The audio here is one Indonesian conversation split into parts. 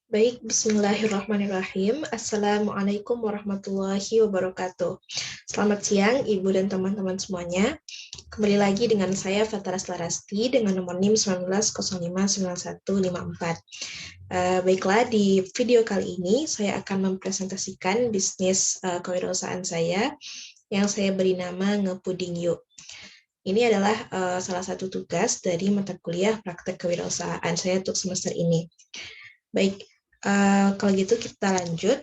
Baik, bismillahirrahmanirrahim. Assalamualaikum warahmatullahi wabarakatuh. Selamat siang, Ibu dan teman-teman semuanya. Kembali lagi dengan saya, Fatara Selarasti, dengan nomor NIM 19059154. Baiklah, di video kali ini saya akan mempresentasikan bisnis kewirausahaan saya yang saya beri nama Ngepuding Yuk. Ini adalah salah satu tugas dari mata kuliah praktek kewirausahaan saya untuk semester ini. Baik, kalau gitu kita lanjut.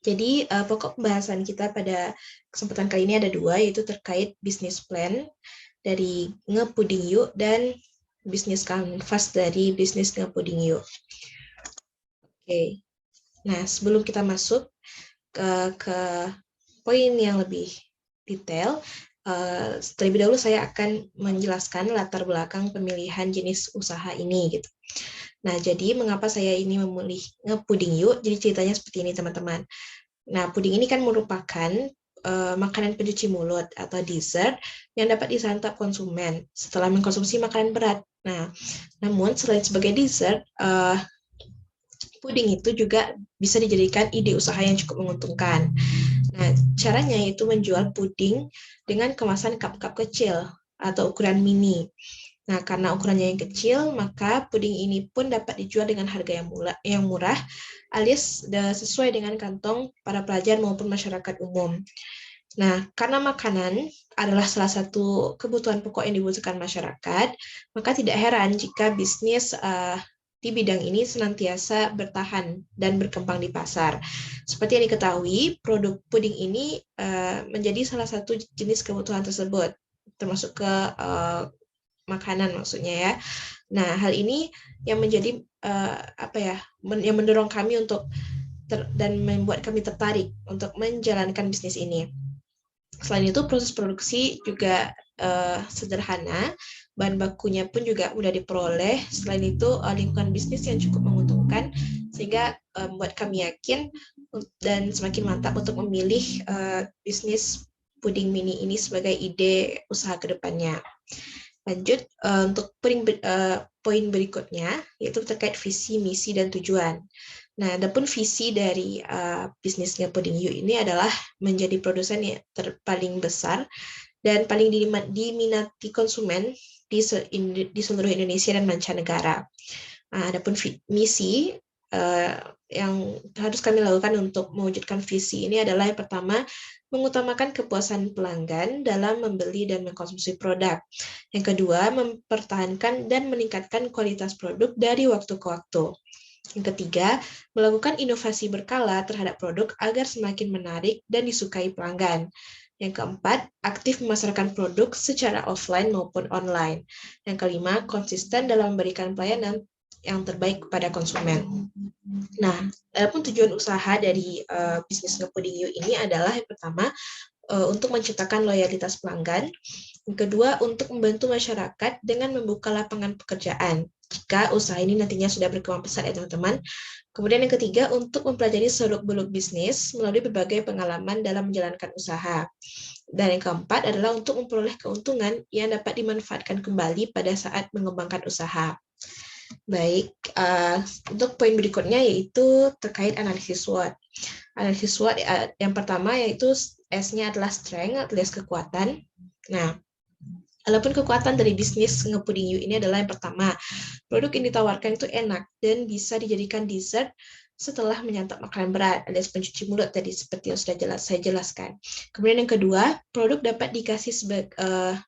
Jadi pokok pembahasan kita pada kesempatan kali ini ada dua, yaitu terkait bisnis plan dari Ngepuding Yuk dan bisnis canvas dari bisnis Ngepuding Yuk. Oke, nah sebelum kita masuk ke poin yang lebih detail, terlebih dahulu saya akan menjelaskan latar belakang pemilihan jenis usaha ini gitu. Nah, jadi mengapa saya ini memilih Ngepuding Yuk? Jadi ceritanya seperti ini, teman-teman. Nah, puding ini kan merupakan makanan pencuci mulut atau dessert yang dapat disantap konsumen setelah mengkonsumsi makanan berat. Nah, namun selain sebagai dessert, puding itu juga bisa dijadikan ide usaha yang cukup menguntungkan. Nah, caranya yaitu menjual puding dengan kemasan cup-cup kecil atau ukuran mini. Nah, karena ukurannya yang kecil, maka puding ini pun dapat dijual dengan harga yang murah, alias sesuai dengan kantong para pelajar maupun masyarakat umum. Nah, karena makanan adalah salah satu kebutuhan pokok yang dibutuhkan masyarakat, maka tidak heran jika bisnis di bidang ini senantiasa bertahan dan berkembang di pasar. Seperti yang diketahui, produk puding ini menjadi salah satu jenis kebutuhan tersebut, termasuk ke makanan maksudnya ya. Nah, hal ini yang menjadi yang mendorong kami untuk dan membuat kami tertarik untuk menjalankan bisnis ini. Selain itu, proses produksi juga sederhana, bahan bakunya pun juga mudah diperoleh. Selain itu, lingkungan bisnis yang cukup menguntungkan, sehingga membuat kami yakin dan semakin mantap untuk memilih bisnis puding mini ini sebagai ide usaha ke depannya. Lanjut, untuk poin berikutnya, yaitu terkait visi, misi, dan tujuan. Nah, adapun visi dari bisnisnya Puding You ini adalah menjadi produsen yang paling besar dan paling diminati konsumen di seluruh Indonesia dan mancanegara. Nah, adapun misi yang harus kami lakukan untuk mewujudkan visi ini adalah yang pertama, mengutamakan kepuasan pelanggan dalam membeli dan mengkonsumsi produk. Yang kedua, mempertahankan dan meningkatkan kualitas produk dari waktu ke waktu. Yang ketiga, melakukan inovasi berkala terhadap produk agar semakin menarik dan disukai pelanggan. Yang keempat, aktif memasarkan produk secara offline maupun online. Yang kelima, konsisten dalam memberikan pelayanan yang terbaik kepada konsumen. Nah, adapun tujuan usaha dari bisnis Ngepuding You ini adalah yang pertama, untuk menciptakan loyalitas pelanggan. Yang kedua, untuk membantu masyarakat dengan membuka lapangan pekerjaan jika usaha ini nantinya sudah berkembang pesat ya teman-teman. Kemudian yang ketiga, untuk mempelajari seluk-beluk bisnis melalui berbagai pengalaman dalam menjalankan usaha. Dan yang keempat adalah untuk memperoleh keuntungan yang dapat dimanfaatkan kembali pada saat mengembangkan usaha. Baik, untuk poin berikutnya yaitu terkait analisis SWOT. Analisis SWOT yang pertama yaitu S-nya adalah strength alias kekuatan. Nah, walaupun kekuatan dari bisnis Ngepuding You ini adalah yang pertama, produk yang ditawarkan itu enak dan bisa dijadikan dessert setelah menyantap makanan berat alias pencuci mulut tadi seperti yang sudah saya jelaskan. Kemudian yang kedua, produk dapat dikasih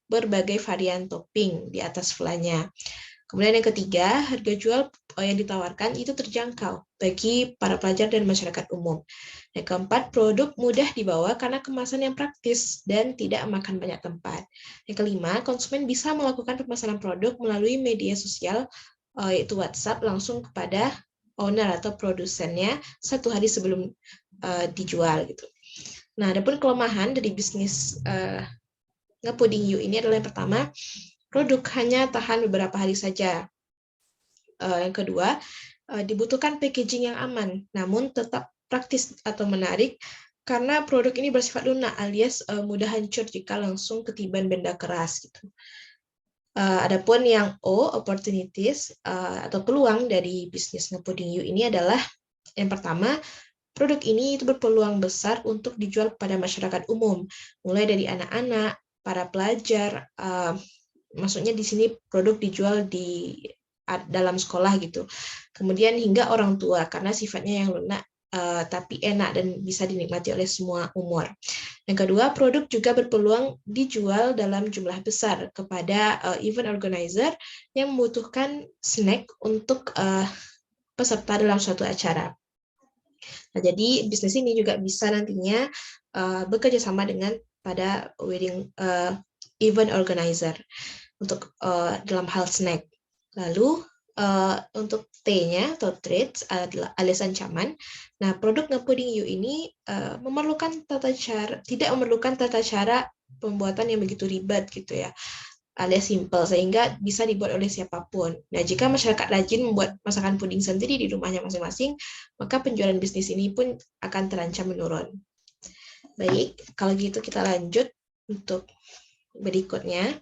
berbagai varian topping di atas flanya. Kemudian yang ketiga, harga jual yang ditawarkan itu terjangkau bagi para pelajar dan masyarakat umum. Yang keempat, produk mudah dibawa karena kemasan yang praktis dan tidak memakan banyak tempat. Yang kelima, konsumen bisa melakukan pemesanan produk melalui media sosial, yaitu WhatsApp, langsung kepada owner atau produsennya 1 hari sebelum dijual gitu. Nah, adapun kelemahan dari bisnis Ngepuding You ini adalah yang pertama, produk hanya tahan beberapa hari saja. Yang kedua, dibutuhkan packaging yang aman, namun tetap praktis atau menarik karena produk ini bersifat lunak alias mudah hancur jika langsung ketiban benda keras gitu. Adapun yang O, opportunities atau peluang dari bisnis ngepuding you ini adalah yang pertama, produk ini itu berpeluang besar untuk dijual kepada masyarakat umum, mulai dari anak-anak, para pelajar, maksudnya di sini produk dijual di dalam sekolah gitu. Kemudian hingga orang tua karena sifatnya yang lunak tapi enak dan bisa dinikmati oleh semua umur. Yang kedua, produk juga berpeluang dijual dalam jumlah besar kepada event organizer yang membutuhkan snack untuk peserta dalam suatu acara. Nah, jadi bisnis ini juga bisa nantinya bekerja sama dengan pada wedding event organizer untuk dalam hal snack. Lalu untuk T-nya atau threats alias ancaman. Nah, produk ngepuding you ini tidak memerlukan tata cara pembuatan yang begitu ribet gitu ya, alias simple, sehingga bisa dibuat oleh siapapun. Nah, jika masyarakat rajin membuat masakan puding sendiri di rumahnya masing-masing, maka penjualan bisnis ini pun akan terancam menurun. Baik, kalau gitu kita lanjut untuk berikutnya,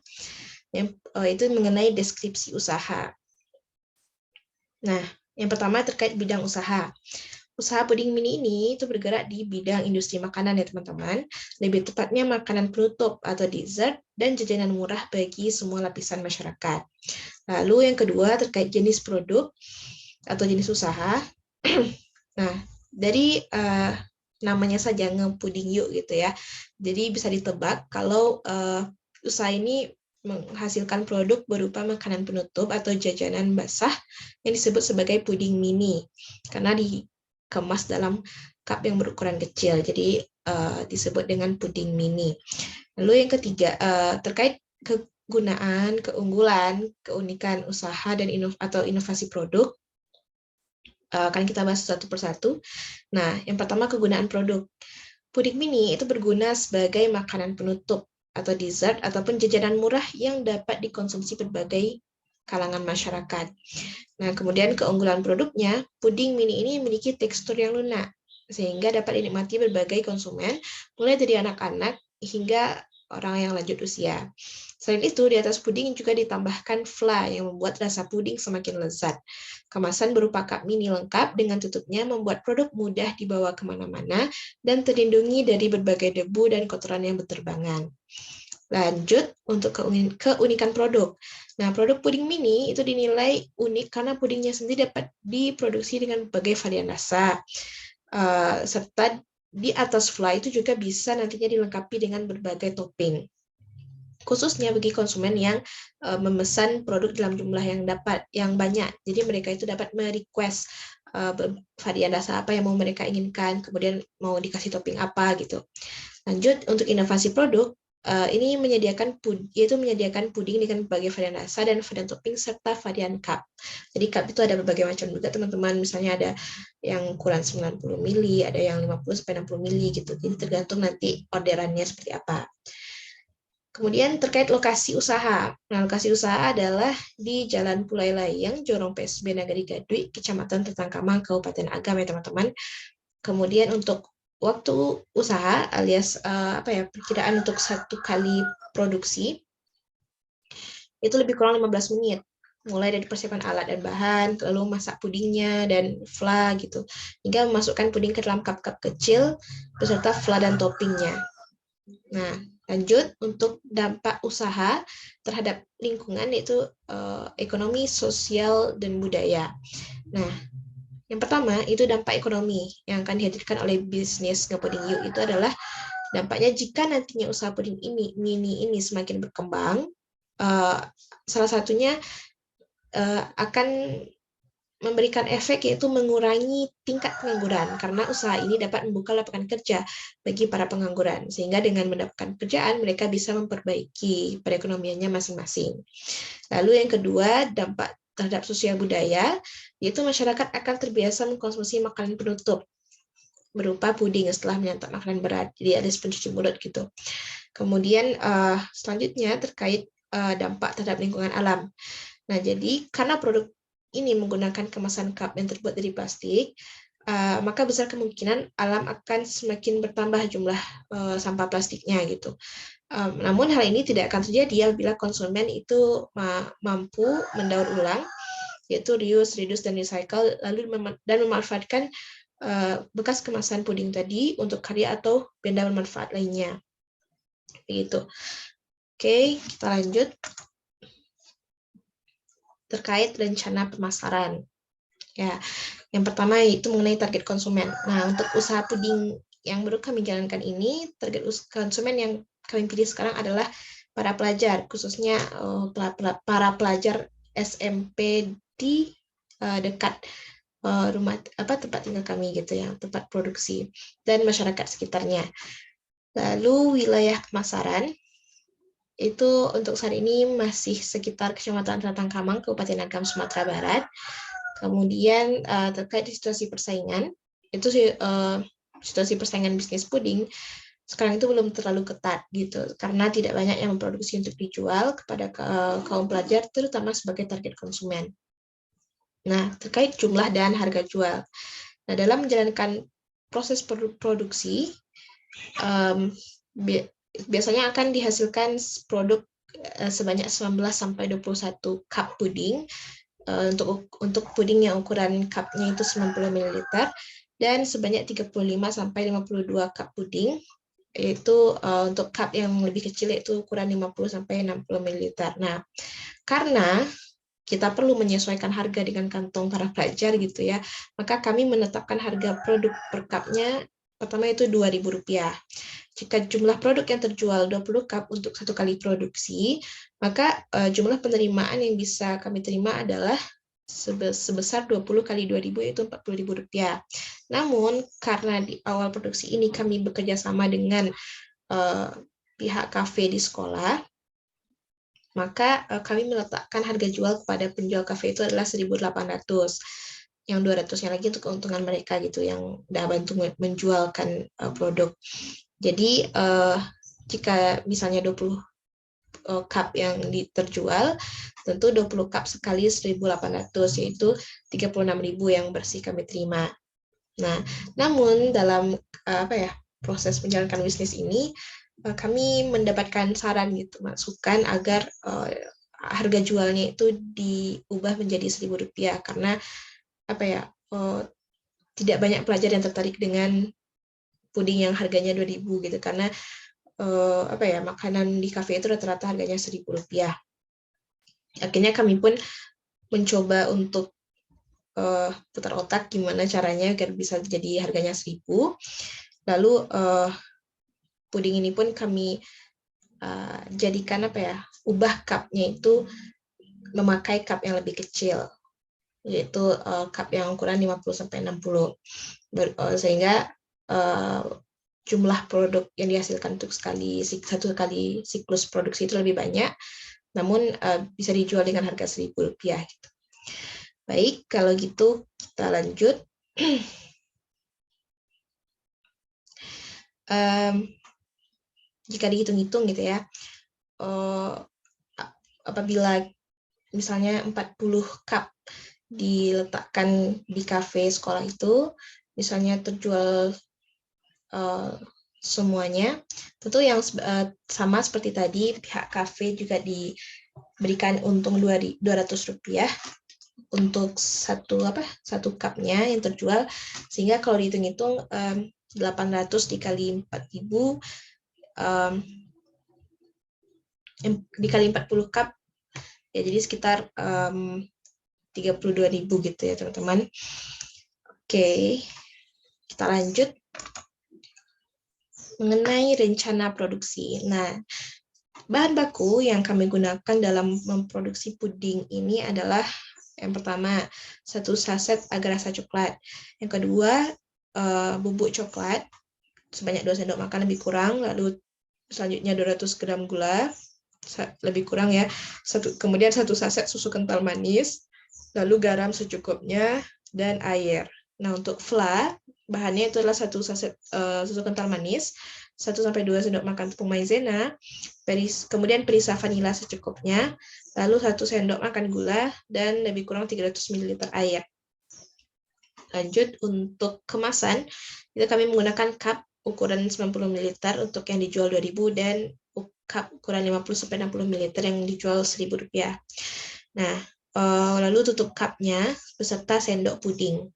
yang itu mengenai deskripsi usaha. Nah, yang pertama terkait bidang usaha. Usaha puding mini ini itu bergerak di bidang industri makanan ya teman-teman. Lebih tepatnya makanan penutup atau dessert dan jajanan murah bagi semua lapisan masyarakat. Lalu yang kedua terkait jenis produk atau jenis usaha. Nah, dari namanya saja ngepuding yuk gitu ya. Jadi bisa ditebak kalau usaha ini menghasilkan produk berupa makanan penutup atau jajanan basah yang disebut sebagai puding mini karena dikemas dalam cup yang berukuran kecil, jadi disebut dengan puding mini. Lalu yang ketiga terkait kegunaan, keunggulan, keunikan usaha dan inovasi produk, akan kita bahas satu persatu. Nah, yang pertama kegunaan produk. Puding mini itu berguna sebagai makanan penutup atau dessert ataupun jajanan murah yang dapat dikonsumsi berbagai kalangan masyarakat. Nah, kemudian keunggulan produknya, puding mini ini memiliki tekstur yang lunak sehingga dapat dinikmati berbagai konsumen, mulai dari anak-anak hingga orang yang lanjut usia. Selain itu, di atas puding juga ditambahkan fla yang membuat rasa puding semakin lezat. Kemasan berupa cup mini lengkap dengan tutupnya membuat produk mudah dibawa kemana-mana dan terlindungi dari berbagai debu dan kotoran yang berterbangan. Lanjut untuk keunikan produk. Nah, produk puding mini itu dinilai unik karena pudingnya sendiri dapat diproduksi dengan berbagai varian rasa. Serta di atas fly itu juga bisa nantinya dilengkapi dengan berbagai topping. Khususnya bagi konsumen yang memesan produk dalam jumlah yang banyak. Jadi mereka itu dapat merequest varian rasa apa yang mau mereka inginkan, kemudian mau dikasih topping apa gitu. Lanjut untuk inovasi produk, ini menyediakan puding dengan berbagai varian rasa dan varian topping serta varian cup. Jadi cup itu ada berbagai macam juga teman-teman, misalnya ada yang ukuran 90 ml, ada yang 50-60 ml gitu. Jadi tergantung nanti orderannya seperti apa. Kemudian terkait lokasi usaha. Nah, lokasi usaha adalah di Jalan Pulai Layang, Jorong PSB Nagari Gadui, Kecamatan Tetangkamang, Kabupaten Agam ya teman-teman. Kemudian untuk waktu usaha alias perkiraan untuk satu kali produksi itu lebih kurang 15 menit. Mulai dari persiapan alat dan bahan, lalu masak pudingnya dan fla gitu. Hingga memasukkan puding ke dalam cup-cup kecil beserta fla dan toppingnya. Nah, lanjut untuk dampak usaha terhadap lingkungan yaitu ekonomi, sosial, dan budaya. Nah, yang pertama itu dampak ekonomi yang akan dihadirkan oleh bisnis ngepuding you itu adalah dampaknya jika nantinya usaha puding mini ini semakin berkembang, salah satunya akan memberikan efek yaitu mengurangi tingkat pengangguran karena usaha ini dapat membuka lapangan kerja bagi para pengangguran sehingga dengan mendapatkan pekerjaan mereka bisa memperbaiki perekonomiannya masing-masing. Lalu yang kedua dampak terhadap sosial budaya yaitu masyarakat akan terbiasa mengkonsumsi makanan penutup berupa puding setelah menyantap makanan berat, jadi ada pencuci mulut gitu. Kemudian selanjutnya terkait dampak terhadap lingkungan alam. Nah, jadi karena produk ini menggunakan kemasan cup yang terbuat dari plastik, maka besar kemungkinan alam akan semakin bertambah jumlah sampah plastiknya gitu. Namun hal ini tidak akan terjadi apabila konsumen itu mampu mendaur ulang, yaitu reuse, reduce, dan recycle, lalu dan memanfaatkan bekas kemasan puding tadi untuk karya atau benda bermanfaat lainnya. Begitu. Oke, kita lanjut. Terkait rencana pemasaran. Ya, yang pertama itu mengenai target konsumen. Nah, untuk usaha puding yang baru kami jalankan ini, target konsumen yang kami pilih sekarang adalah para pelajar, khususnya para pelajar SMP di dekat rumah tempat tinggal kami gitu ya, tempat produksi, dan masyarakat sekitarnya. Lalu wilayah pemasaran itu untuk saat ini masih sekitar Kecamatan Ratangkamang, Kabupaten Agam, Sumatera Barat. Kemudian terkait situasi persaingan, itu situasi persaingan bisnis puding sekarang itu belum terlalu ketat gitu, karena tidak banyak yang memproduksi untuk dijual kepada kaum pelajar, terutama sebagai target konsumen. Nah, terkait jumlah dan harga jual. Nah, dalam menjalankan proses produksi, biasanya akan dihasilkan produk sebanyak 19 sampai 21 cup puding. Untuk puding yang ukuran cupnya itu 90 ml dan sebanyak 35 sampai 52 cup puding, yaitu untuk cup yang lebih kecil yaitu ukuran 50 sampai 60 ml. Nah, karena kita perlu menyesuaikan harga dengan kantong para pelajar gitu ya, maka kami menetapkan harga produk per cupnya pertama itu Rp2.000. Jika jumlah produk yang terjual 20 cup untuk satu kali produksi, maka jumlah penerimaan yang bisa kami terima adalah sebesar 20 kali 2.000 yaitu Rp40.000. Namun karena di awal produksi ini kami bekerja sama dengan pihak kafe di sekolah, maka kami meletakkan harga jual kepada penjual kafe itu adalah 1.800. Yang 200-nya lagi untuk keuntungan mereka gitu, yang udah bantu menjualkan produk. Jadi jika misalnya 20 cup yang terjual, tentu 20 cup sekali 1.800, yaitu 36.000 yang bersih kami terima. Nah, namun dalam proses menjalankan bisnis ini, kami mendapatkan saran gitu, masukan agar harga jualnya itu diubah menjadi Rp1.000 karena tidak banyak pelajar yang tertarik dengan puding yang harganya 2.000 gitu, karena makanan di kafe itu rata-rata harganya Rp1.000. Akhirnya kami pun mencoba untuk putar otak gimana caranya agar bisa jadi harganya 1.000. Lalu puding ini pun kami jadikan ubah cupnya itu memakai cup yang lebih kecil, yaitu cup yang ukuran 50 sampai 60, sehingga jumlah produk yang dihasilkan untuk satu kali siklus produksi itu lebih banyak, namun bisa dijual dengan harga Rp1.000 gitu. Baik, kalau gitu kita lanjut. Jika dihitung-hitung gitu ya, apabila misalnya 40 cup diletakkan di kafe sekolah itu, misalnya terjual semuanya, tentu yang sama seperti tadi, pihak kafe juga diberikan untung Rp200 untuk satu cupnya yang terjual, sehingga kalau dihitung-hitung 800 dikali 4.000 dikali 40 cup ya, jadi sekitar 32.000 gitu ya teman-teman. Oke, kita lanjut mengenai rencana produksi. Nah, bahan baku yang kami gunakan dalam memproduksi puding ini adalah yang pertama 1 saset agar rasa coklat, yang kedua bubuk coklat sebanyak 2 sendok makan lebih kurang, lalu selanjutnya 200 gram gula lebih kurang ya, kemudian 1 saset susu kental manis, lalu garam secukupnya, dan air. Nah, untuk fla, bahannya itu adalah 1 saset susu kental manis, 1-2 sendok makan tepung maizena, kemudian perisa vanila secukupnya, lalu 1 sendok makan gula, dan lebih kurang 300 ml air. Lanjut, untuk kemasan, itu kami menggunakan cup ukuran 90 ml untuk yang dijual 2.000 dan cup ukuran 50-60 ml yang dijual Rp1.000. Nah, lalu tutup cupnya beserta sendok puding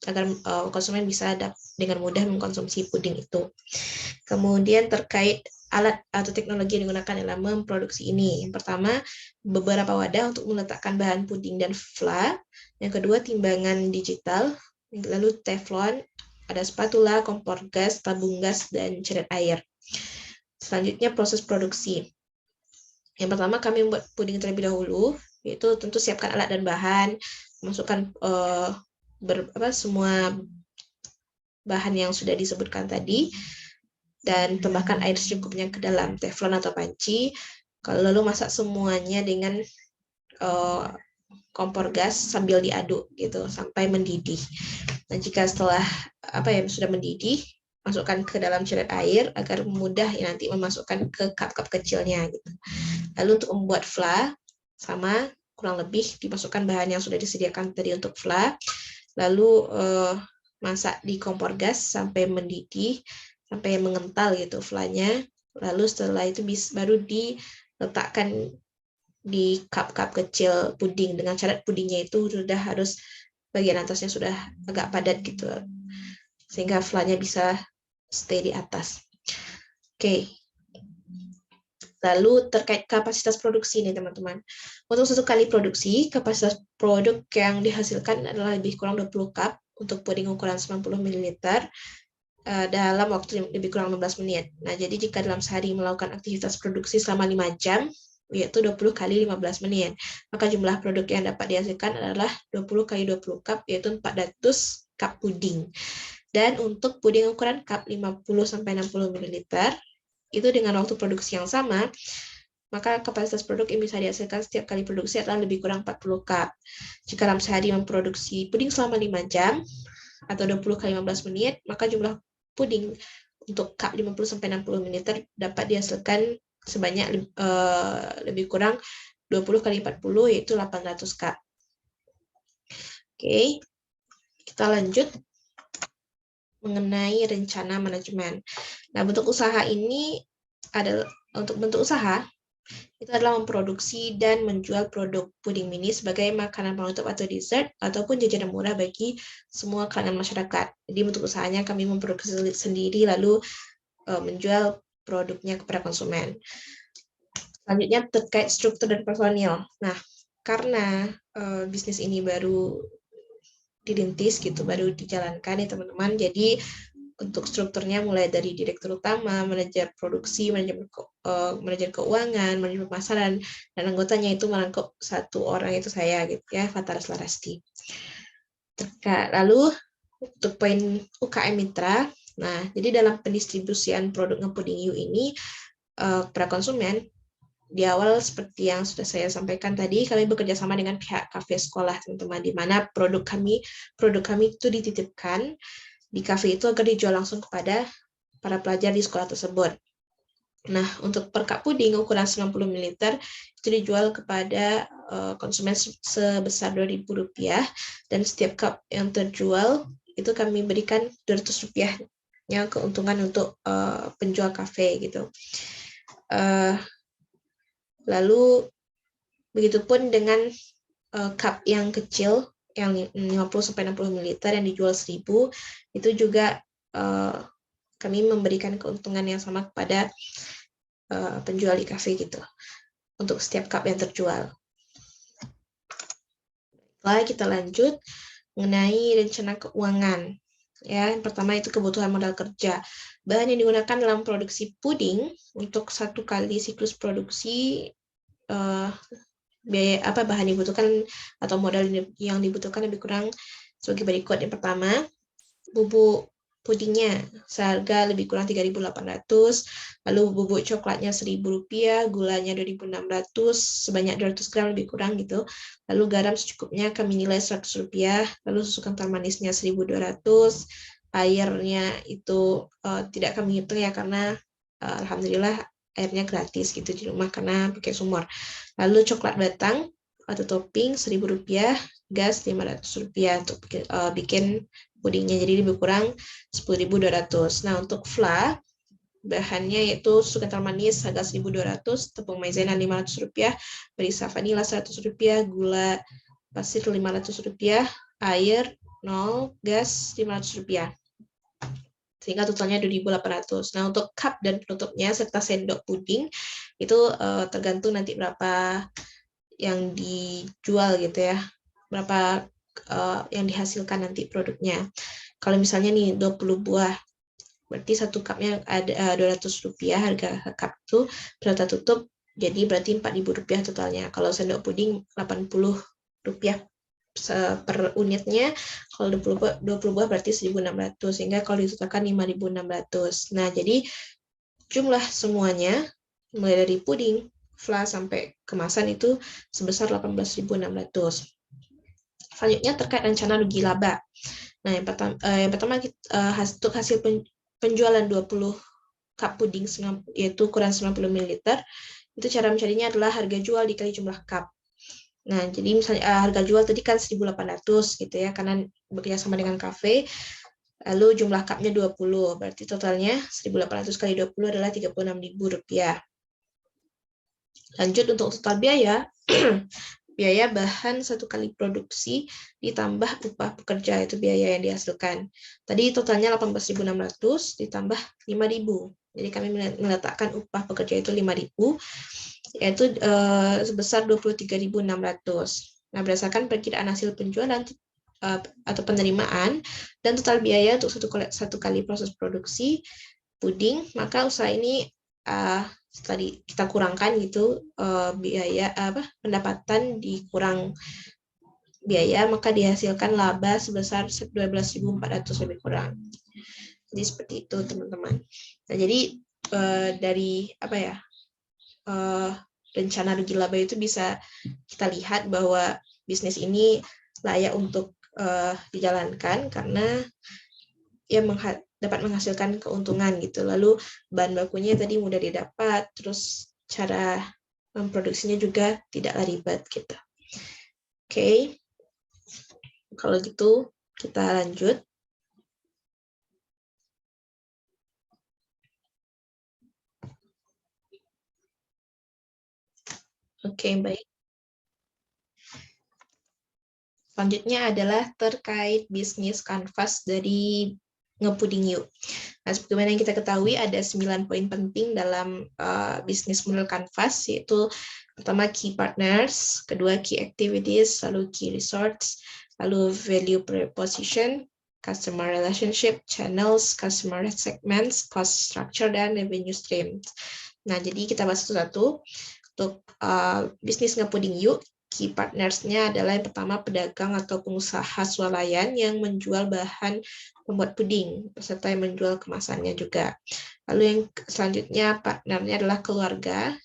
agar konsumen bisa dengan mudah mengkonsumsi puding itu. Kemudian terkait alat atau teknologi yang digunakan dalam memproduksi ini. Yang pertama, beberapa wadah untuk meletakkan bahan puding dan fla. Yang kedua, timbangan digital. Lalu teflon, ada spatula, kompor gas, tabung gas, dan ceret air. Selanjutnya, proses produksi. Yang pertama, kami membuat puding terlebih dahulu, yaitu tentu siapkan alat dan bahan, masukkan semua bahan yang sudah disebutkan tadi, dan tambahkan air secukupnya ke dalam teflon atau panci. Lalu masak semuanya dengan kompor gas sambil diaduk gitu sampai mendidih. Dan jika setelah sudah mendidih, masukkan ke dalam ceret air agar mudah nanti memasukkan ke cup-cup kecilnya gitu. Lalu untuk membuat fla sama kurang lebih dimasukkan bahan yang sudah disediakan tadi untuk fla. Lalu masak di kompor gas sampai mendidih, sampai mengental gitu flanya. Lalu setelah itu baru diletakkan di cup-cup kecil puding dengan syarat pudingnya itu sudah harus bagian atasnya sudah agak padat gitu, sehingga flanya bisa stay di atas. Oke. Lalu terkait kapasitas produksi nih teman-teman. Untuk satu kali produksi, kapasitas produk yang dihasilkan adalah lebih kurang 20 cup untuk puding ukuran 90 ml dalam waktu lebih kurang 15 menit. Nah, jadi jika dalam sehari melakukan aktivitas produksi selama 5 jam, yaitu 20 kali 15 menit, maka jumlah produk yang dapat dihasilkan adalah 20 kali 20 cup, yaitu 400 cup puding. Dan untuk puding ukuran cup 50-60 ml, itu dengan waktu produksi yang sama, maka kapasitas produk yang bisa dihasilkan setiap kali produksi adalah lebih kurang 40 cup. Jika dalam sehari memproduksi puding selama 5 jam, atau 20 kali 15 menit, maka jumlah puding untuk cup 50-60 ml dapat dihasilkan sebanyak lebih kurang 20 kali 40, yaitu 800 cup. Oke, kita lanjut mengenai rencana manajemen. Nah, bentuk usaha ini adalah itu adalah memproduksi dan menjual produk puding mini sebagai makanan penutup atau dessert ataupun jajanan murah bagi semua kalangan masyarakat. Jadi bentuk usahanya kami memproduksi sendiri lalu menjual produknya kepada konsumen. Selanjutnya terkait struktur dan personil. Nah, karena bisnis ini baru dirintis gitu, baru dijalankan ya teman-teman. Jadi untuk strukturnya mulai dari direktur utama, manajer produksi, manajer keuangan, manajer pemasaran, dan anggotanya itu merangkup satu orang, itu saya gitu ya, Fataras Larasti. Lalu untuk poin UKM Mitra, nah jadi dalam pendistribusian produk ngepuding You ini para konsumen di awal seperti yang sudah saya sampaikan tadi, kami bekerja sama dengan pihak kafe sekolah teman-teman, di mana produk kami itu dititipkan di kafe itu agar dijual langsung kepada para pelajar di sekolah tersebut. Nah, untuk per cup puding ukuran 90 ml itu dijual kepada konsumen sebesar Rp2.000, dan setiap cup yang terjual itu kami berikan Rp200-nya keuntungan untuk penjual kafe gitu. Lalu begitupun dengan cup yang kecil yang 50-60 ml yang dijual 1.000, itu juga kami memberikan keuntungan yang sama kepada penjual di kafe gitu untuk setiap cup yang terjual. Lalu kita lanjut mengenai rencana keuangan. Ya, yang pertama itu kebutuhan modal kerja. Bahan yang digunakan dalam produksi puding untuk satu kali siklus produksi, biaya bahan dibutuhkan atau modal yang dibutuhkan lebih kurang sebagai berikut. Yang pertama, bubuk pudingnya seharga lebih kurang 3.800, lalu bubuk coklatnya Rp1.000, gulanya 2.600 sebanyak 200 gram lebih kurang gitu. Lalu garam secukupnya kami nilai Rp100, lalu susu kental manisnya 1.200, airnya itu tidak kami hitung ya, karena alhamdulillah airnya gratis gitu di rumah karena pakai sumur. Lalu coklat batang atau topping Rp1.000, gas Rp500 untuk bikin pudingnya, jadi lebih kurang 10.200. Nah, untuk fla, bahannya yaitu susu kental manis harga 1.200, tepung maizena Rp500, melisa vanila Rp100, gula pasir Rp500, air 0, gas Rp500. Sehingga totalnya 2.800. Nah, untuk cup dan penutupnya serta sendok puding itu tergantung nanti berapa yang dijual gitu ya. Berapa yang dihasilkan nanti produknya. Kalau misalnya nih 20 buah, berarti satu cupnya ada Rp200 harga cup itu berapa tutup, jadi berarti Rp4.000 totalnya. Kalau sendok puding Rp80 per unitnya, kalau 20 buah berarti 1.600, sehingga kalau ditotalkan 5.600. Nah, jadi jumlah semuanya mulai dari puding, fla sampai kemasan itu sebesar 18.600. Selanjutnya terkait rencana rugi laba. Nah, yang pertama untuk hasil penjualan 20 cup puding yaitu ukuran 90 ml, itu cara mencarinya adalah harga jual dikali jumlah cup. Nah, jadi misalnya harga jual tadi kan 1.800 gitu ya, karena bekerja sama dengan kafe. Lalu jumlah cupnya 20, berarti totalnya 1.800 kali 20 adalah Rp36.000. Lanjut untuk total biaya, biaya bahan satu kali produksi ditambah upah pekerja, itu biaya yang dihasilkan. Tadi totalnya 18.600 ditambah 5.000. Jadi kami meletakkan upah pekerja itu 5.000, yaitu sebesar 23.600. Nah, berdasarkan perkiraan hasil penjualan atau penerimaan dan total biaya untuk satu kali proses produksi puding, maka usaha ini tadi kita kurangkan gitu biaya pendapatan dikurang biaya, maka dihasilkan laba sebesar 12.400 lebih kurang. Jadi seperti itu teman-teman. Nah, jadi dari rencana rugi laba itu bisa kita lihat bahwa bisnis ini layak untuk dijalankan karena ya dapat menghasilkan keuntungan gitu. Lalu bahan bakunya tadi mudah didapat, terus cara memproduksinya juga tidaklah ribet gitu. Oke. Kalau gitu kita lanjut. Oke, baik. Selanjutnya adalah terkait bisnis kanvas dari Ngepuding Yuk. Nah, seperti yang kita ketahui ada 9 poin penting dalam bisnis model kanvas, yaitu pertama key partners, kedua key activities, lalu key resorts, lalu value proposition, customer relationship, channels, customer segments, cost structure, dan revenue stream. Nah, jadi kita bahas satu-satu. Untuk bisnis Ngepuding Yuk, key partners-nya adalah yang pertama pedagang atau pengusaha swalayan yang menjual bahan pembuat puding, serta yang menjual kemasannya juga. Lalu yang selanjutnya partnernya adalah keluarga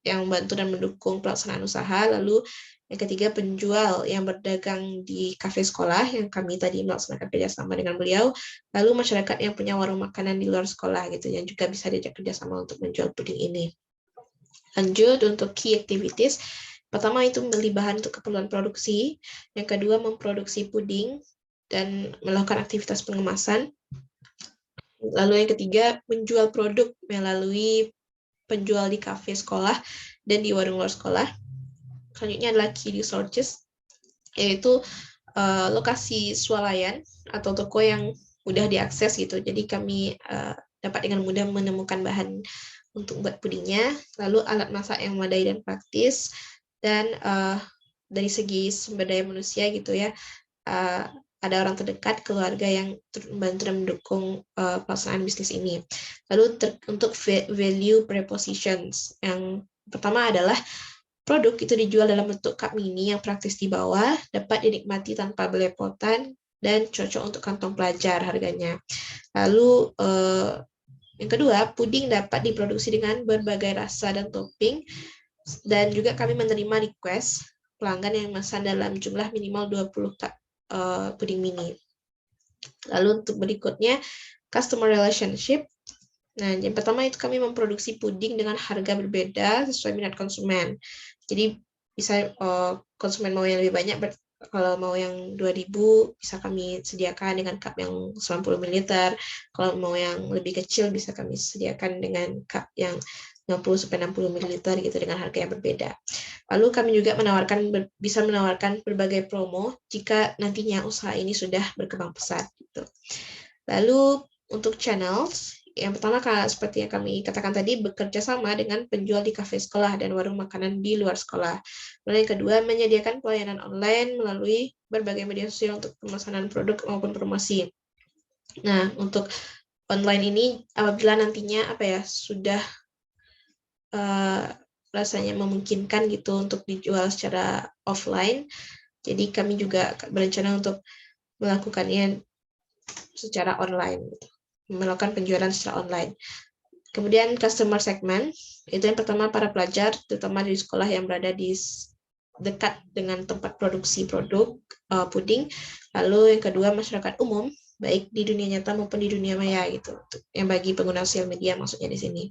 yang membantu dan mendukung pelaksanaan usaha. Lalu yang ketiga penjual yang berdagang di kafe sekolah yang kami tadi melaksanakan kerjasama dengan beliau. Lalu masyarakat yang punya warung makanan di luar sekolah gitu, yang juga bisa diajak kerjasama untuk menjual puding ini. Lanjut untuk key activities. Pertama itu membeli bahan untuk keperluan produksi, yang kedua memproduksi puding dan melakukan aktivitas pengemasan. Lalu yang ketiga menjual produk melalui penjual di kafe sekolah dan di warung luar sekolah. Selanjutnya adalah key resources, yaitu lokasi swalayan atau toko yang mudah diakses gitu. Jadi kami dapat dengan mudah menemukan bahan untuk buat pudingnya. Lalu alat masak yang memadai dan praktis. Dan dari segi sumber daya manusia gitu ya, ada orang terdekat, keluarga yang membantu dan mendukung pelaksanaan bisnis ini. Lalu untuk value propositions, yang pertama adalah produk itu dijual dalam bentuk cup mini yang praktis di bawah, dapat dinikmati tanpa belepotan, dan cocok untuk kantong pelajar harganya. Lalu yang kedua, puding dapat diproduksi dengan berbagai rasa dan topping. Dan juga kami menerima request pelanggan yang memesan dalam jumlah minimal 20 cup puding mini. Lalu untuk berikutnya, customer relationship. Nah, yang pertama itu kami memproduksi puding dengan harga berbeda sesuai minat konsumen. Jadi bisa konsumen mau yang lebih banyak Kalau mau yang 2000 bisa kami sediakan dengan cup yang 90 ml. Kalau mau yang lebih kecil bisa kami sediakan dengan cup yang 50-60 ml gitu dengan harga yang berbeda. Lalu kami juga bisa menawarkan berbagai promo jika nantinya usaha ini sudah berkembang pesat gitu. Lalu untuk channels, yang pertama seperti yang kami katakan tadi, bekerja sama dengan penjual di kafe sekolah dan warung makanan di luar sekolah. Lalu yang kedua, menyediakan pelayanan online melalui berbagai media sosial untuk pemesanan produk maupun promosi. Nah, untuk online ini apabila nantinya sudah rasanya memungkinkan gitu untuk dijual secara offline, jadi kami juga berencana untuk melakukannya secara online, melakukan penjualan secara online. Kemudian customer segment, itu yang pertama para pelajar, terutama di sekolah yang berada di dekat dengan tempat produksi produk puding. Lalu yang kedua masyarakat umum, baik di dunia nyata maupun di dunia maya gitu, yang bagi pengguna sosial media maksudnya di sini.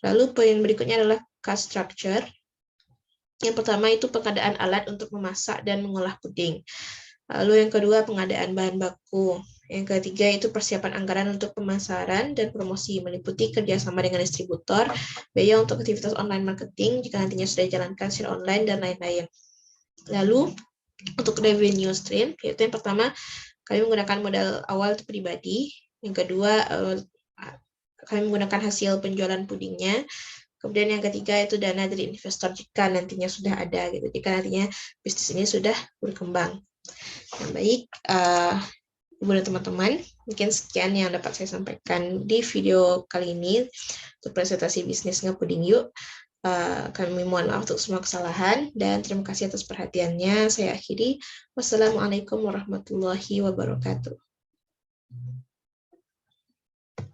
Lalu poin berikutnya adalah cost structure. Yang pertama itu pengadaan alat untuk memasak dan mengolah puding. Lalu yang kedua pengadaan bahan baku. Yang ketiga itu persiapan anggaran untuk pemasaran dan promosi, meliputi kerjasama dengan distributor, biaya untuk aktivitas online marketing jika nantinya sudah dijalankan secara online, dan lain-lain. Lalu untuk revenue stream, yaitu yang pertama kami menggunakan modal awal itu pribadi, yang kedua kami menggunakan hasil penjualan pudingnya, kemudian yang ketiga itu dana dari investor jika nantinya sudah ada gitu, jika nantinya bisnis ini sudah berkembang. Nah, baik, Ibu dan teman-teman, mungkin sekian yang dapat saya sampaikan di video kali ini untuk presentasi bisnis ngepuding yuk. Kami mohon maaf untuk semua kesalahan dan terima kasih atas perhatiannya. Saya akhiri. Wassalamualaikum warahmatullahi wabarakatuh.